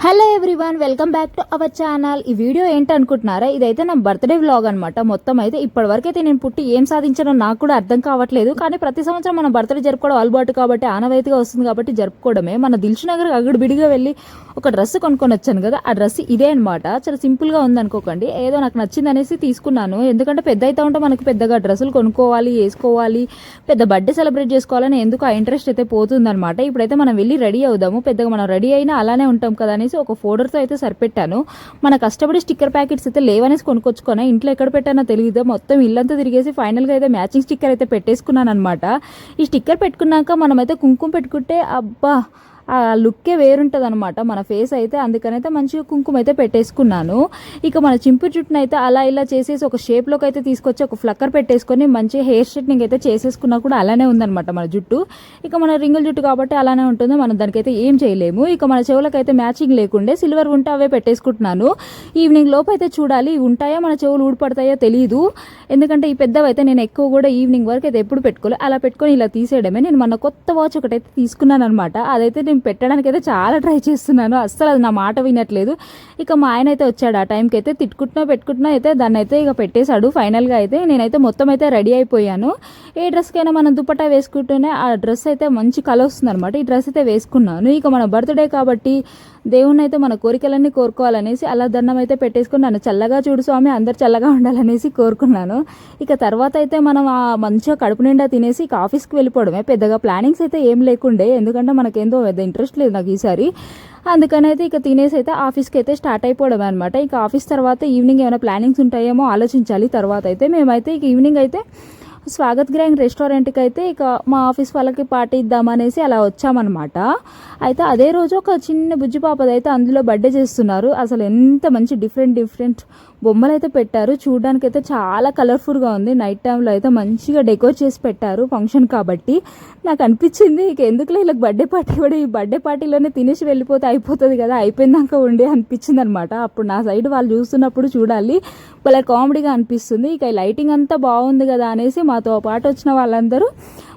Hello everyone, welcome back to our channel. ఈ video ఏంటనుకుంటున్నారా? ఇదైతే నా బర్త్డే వ్లాగ్ అనమాట. మొత్తం అయితే ఇప్పటివరకు అయితే నేను పుట్టి ఏం సాధించానో నాకు కూడా అర్థం కావట్లేదు. కానీ ప్రతి సంవత్సరం మన బర్త్డే జరుపుకోవడం అలవాటు కాబట్టి, ఆనవాయితీగా వస్తుంది కాబట్టి జరుపుకోవడమే. మన దిల్సుఖ్నగర్ అగడిబిడిగా వెళ్ళి ఒక డ్రెస్ కొనుక్కొని వచ్చాను కదా, ఆ డ్రెస్ ఇదే అనమాట. చాలా సింపుల్గా ఉంది అనుకోకండి, ఏదో నాకు నచ్చింది అనేసి తీసుకున్నాను. ఎందుకంటే పెద్ద అయితే ఉంటే మనకి పెద్దగా డ్రెస్సులు కొనుక్కోవాలి, వేసుకోవాలి, పెద్ద బర్త్డే సెలబ్రేట్ చేసుకోవాలని ఎందుకు ఆ ఇంట్రెస్ట్ అయితే పోతుందన్నమాట. ఇప్పుడైతే మనం వెళ్ళి రెడీ అవుదాము. పెద్దగా మనం రెడీ అయినా అలానే ఉంటాం కదా అనేసి ఒక ఫోల్డర్తో అయితే సరిపెట్టాను. మన కష్టపడి స్టిక్కర్ ప్యాకెట్స్ అయితే లేవనేసి కొనుక్కొచ్చుకొని ఇంట్లో ఎక్కడ పెట్టానో తెలియదు. మొత్తం ఇల్లంతా తిరిగేసి ఫైనల్గా అయితే మ్యాచింగ్ స్టిక్కర్ అయితే పెట్టేసుకున్నాను అనమాట. ఈ స్టిక్కర్ పెట్టుకున్నాక మనమైతే కుంకుమ పెట్టుకుంటే అబ్బా ఆ లుక్కే వేరుంటుంది అనమాట మన ఫేస్ అయితే. అందుకనైతే మంచిగా కుంకుమ అయితే పెట్టేసుకున్నాను. ఇక మన చింపు జుట్టును అయితే అలా ఇలా చేసేసి ఒక షేప్లోకి అయితే తీసుకొచ్చి ఒక ఫ్లక్కర్ పెట్టేసుకొని మంచిగా హెయిర్ స్ట్రైట్నింగ్ అయితే చేసేసుకున్నా కూడా అలానే ఉందనమాట మన జుట్టు. ఇక మన రింగుల జుట్టు కాబట్టి అలానే ఉంటుంది, మనం దానికైతే ఏం చేయలేము. ఇక మన చెవులకైతే మ్యాచింగ్ లేకుండే సిల్వర్ ఉంటే అవే పెట్టేసుకుంటున్నాను. ఈవినింగ్ లోపు అయితే చూడాలి ఉంటాయో మన చెవులు ఊడిపడతాయో తెలియదు. ఎందుకంటే ఈ పెద్దవైతే నేను ఎక్కువ కూడా ఈవినింగ్ వరకు అయితే ఎప్పుడు పెట్టుకోలేదు. అలా పెట్టుకొని ఇలా తీసేయడమే. నేను మన కొత్త వాచ్ ఒకటైతే తీసుకున్నాను అనమాట. అదైతే నేను పెట్టడానికి అయితే చాలా ట్రై చేస్తున్నాను, అస్సలు అది నా మాట వినట్లేదు. ఇక మా ఆయన అయితే వచ్చాడు. ఆ టైంకి అయితే పెట్టుకుంటున్నా అయితే దాన్ని అయితే ఇక పెట్టేశాడు. ఫైనల్గా అయితే నేనైతే మొత్తం అయితే రెడీ అయిపోయాను. ఏ డ్రెస్కైనా మనం దుపట్టా వేసుకుంటూనే ఆ డ్రెస్ అయితే మంచి కలర్ వస్తుంది అనమాట. ఈ డ్రెస్ అయితే వేసుకున్నాను. ఇక మన బర్త్డే కాబట్టి దేవుణ్ణి అయితే మన కోరికలన్నీ కోరుకోవాలనేసి అలా దండం అయితే పెట్టేసుకుని నన్ను చల్లగా చూడు స్వామి, అందరు చల్లగా ఉండాలనేసి కోరుకున్నాను. ఇక తర్వాత అయితే మనం ఆ మంచిగా కడుపు నిండా తినేసి ఇక ఆఫీస్కి వెళ్ళిపోవడమే. పెద్దగా ప్లానింగ్స్ అయితే ఏం లేకుండే, ఎందుకంటే మనకేందో పెద్ద ఇంట్రెస్ట్ లేదు నాకు ఈసారి. అందుకనైతే ఇక తినేసి అయితే ఆఫీస్కి అయితే స్టార్ట్ అయిపోవడం అనమాట. ఇక ఆఫీస్ తర్వాత ఈవినింగ్ ఏమైనా ప్లానింగ్స్ ఉంటాయేమో ఆలోచించాలి. తర్వాత అయితే మేమైతే ఇక ఈవినింగ్ అయితే స్వాగత్ గ్రాండ్ రెస్టారెంట్కి అయితే ఇక మా ఆఫీస్ వాళ్ళకి పార్టీ ఇద్దామనేసి అలా వచ్చామన్నమాట. అయితే అదే రోజు ఒక చిన్న బుజ్జి పాపది అయితే అందులో బర్త్డే చేస్తున్నారు. అసలు ఎంత మంచి డిఫరెంట్ బొమ్మలు అయితే పెట్టారు. చూడడానికి అయితే చాలా కలర్ఫుల్గా ఉంది. నైట్ టైంలో అయితే మంచిగా డెకోర్ చేసి పెట్టారు ఫంక్షన్ కాబట్టి. నాకు అనిపించింది ఇక ఎందుకులే వీళ్ళకి బర్త్డే పార్టీ కూడా ఈ బర్త్డే పార్టీలోనే తినేసి వెళ్ళిపోతే అయిపోతుంది కదా, అయిపోయిందాక ఉండి అనిపించింది అనమాట. అప్పుడు నా సైడ్ వాళ్ళు చూస్తున్నప్పుడు చూడాలి, వాళ్ళ కామెడీగా అనిపిస్తుంది. ఇక లైటింగ్ అంతా బాగుంది కదా అనేసి మాతో పాటు వచ్చిన వాళ్ళందరూ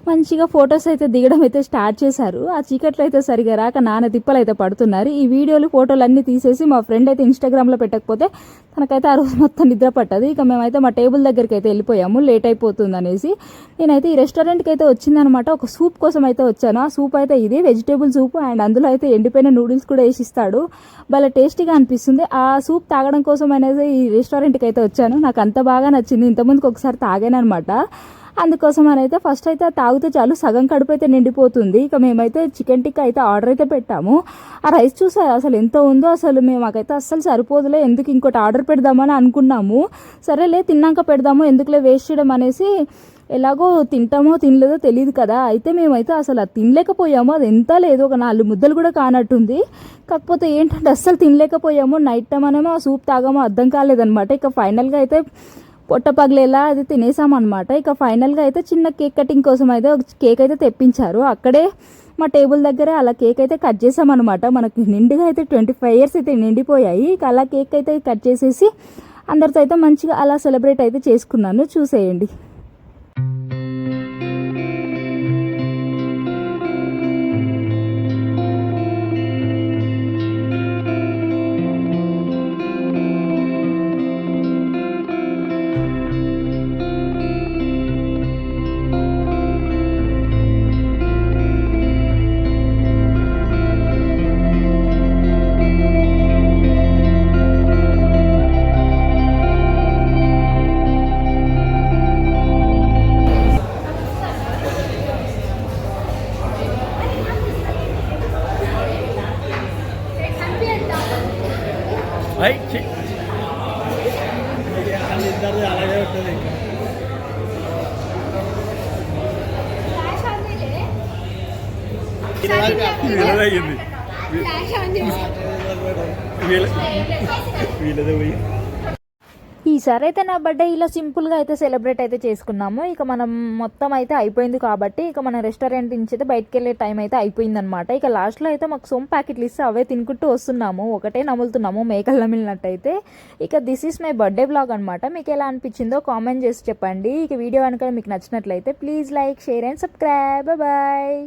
మంచిగా ఫొటోస్ అయితే దిగడం అయితే స్టార్ట్ చేశారు. ఆ చీకట్లో అయితే సరిగా రాక నాన్న తిప్పలు అయితే పడుతున్నారు. ఈ వీడియోలు ఫోటోలు అన్నీ తీసేసి మా ఫ్రెండ్ అయితే ఇన్స్టాగ్రామ్లో పెట్టకపోతే తనకైతే ఆ రోజు మొత్తం నిద్ర పట్టదు. ఇక మేమైతే మా టేబుల్ దగ్గరికి అయితే వెళ్ళిపోయాము, లేట్ అయిపోతుంది అనేసి. నేనైతే ఈ రెస్టారెంట్కి అయితే వచ్చిందనమాట. ఒక సూప్ కోసం అయితే వచ్చాను. ఆ సూప్ అయితే ఇది వెజిటేబుల్ సూప్ అండ్ అందులో అయితే ఎండిపోయిన నూడిల్స్ కూడా వేసిస్తాడు. భలే టేస్టీగా అనిపిస్తుంది. ఆ సూప్ తాగడం కోసం అనేది ఈ రెస్టారెంట్కి అయితే వచ్చాను. నాకు అంత బాగా నచ్చింది. ఇంతకుముందుకు ఒకసారి తాగాను అనమాట. అందుకోసం అని అయితే ఫస్ట్ అయితే తాగితే చాలు సగం కడుపు అయితే నిండిపోతుంది. ఇక మేమైతే చికెన్ టిక్కా అయితే ఆర్డర్ అయితే పెట్టాము. ఆ రైస్ చూసారు అసలు ఎంత ఉందో, అసలు మాకైతే అస్సలు సరిపోదులే, ఎందుకు ఇంకోటి ఆర్డర్ పెడదామని అనుకున్నాము. సరేలే తిన్నాక పెడదాము, ఎందుకులే వేస్ట్ చేయడం అనేసి, ఎలాగో తింటామో తినలేదో తెలియదు కదా. అయితే మేమైతే అసలు అది తినలేకపోయాము. అది ఎంత లేదు, ఒక 4 ముద్దలు కూడా కానట్టుంది. కాకపోతే ఏంటంటే అస్సలు తినలేకపోయాము. నైట్ టైం అనేమో ఆ సూప్ తాగామో అర్థం కాలేదనమాట. ఇక ఫైనల్గా అయితే పొట్ట పగిలేలా అది తినేసామన్నమాట. ఇక ఫైనల్గా అయితే చిన్న కేక్ కటింగ్ కోసం అయితే ఒక కేక్ అయితే తెప్పించారు. అక్కడే మా టేబుల్ దగ్గర అలా కేక్ అయితే కట్ చేసామన్నమాట. మనకి నిండుగా అయితే 25 ఇయర్స్ అయితే నిండిపోయాయి. ఇక అలా కేక్ అయితే కట్ చేసేసి అందరితో అయితే మంచిగా అలా సెలబ్రేట్ అయితే చేసుకున్నాను. చూసేయండి. అలాగే ఉంటుంది. వీళ్ళదే పోయి ఈసారి అయితే నా బర్త్డే ఇలా సింపుల్గా అయితే సెలబ్రేట్ అయితే చేసుకున్నాము. ఇక మనం మొత్తం అయితే అయిపోయింది కాబట్టి ఇక మన రెస్టారెంట్ నుంచి అయితే బయటకు వెళ్ళే టైం అయితే అయిపోయిందనమాట. ఇక లాస్ట్లో అయితే మాకు సోమ్ ప్యాకెట్లు ఇస్తే అవే తినుకుంటూ వస్తున్నాము, ఒకటే నములుతున్నాము మేకలు నమిలినట్టయితే. ఇక this is my birthday blog అనమాట. మీకు ఎలా అనిపించిందో కామెంట్ చేసి చెప్పండి. ఇక వీడియో కనుక మీకు నచ్చినట్లయితే please like, share and subscribe. Bye.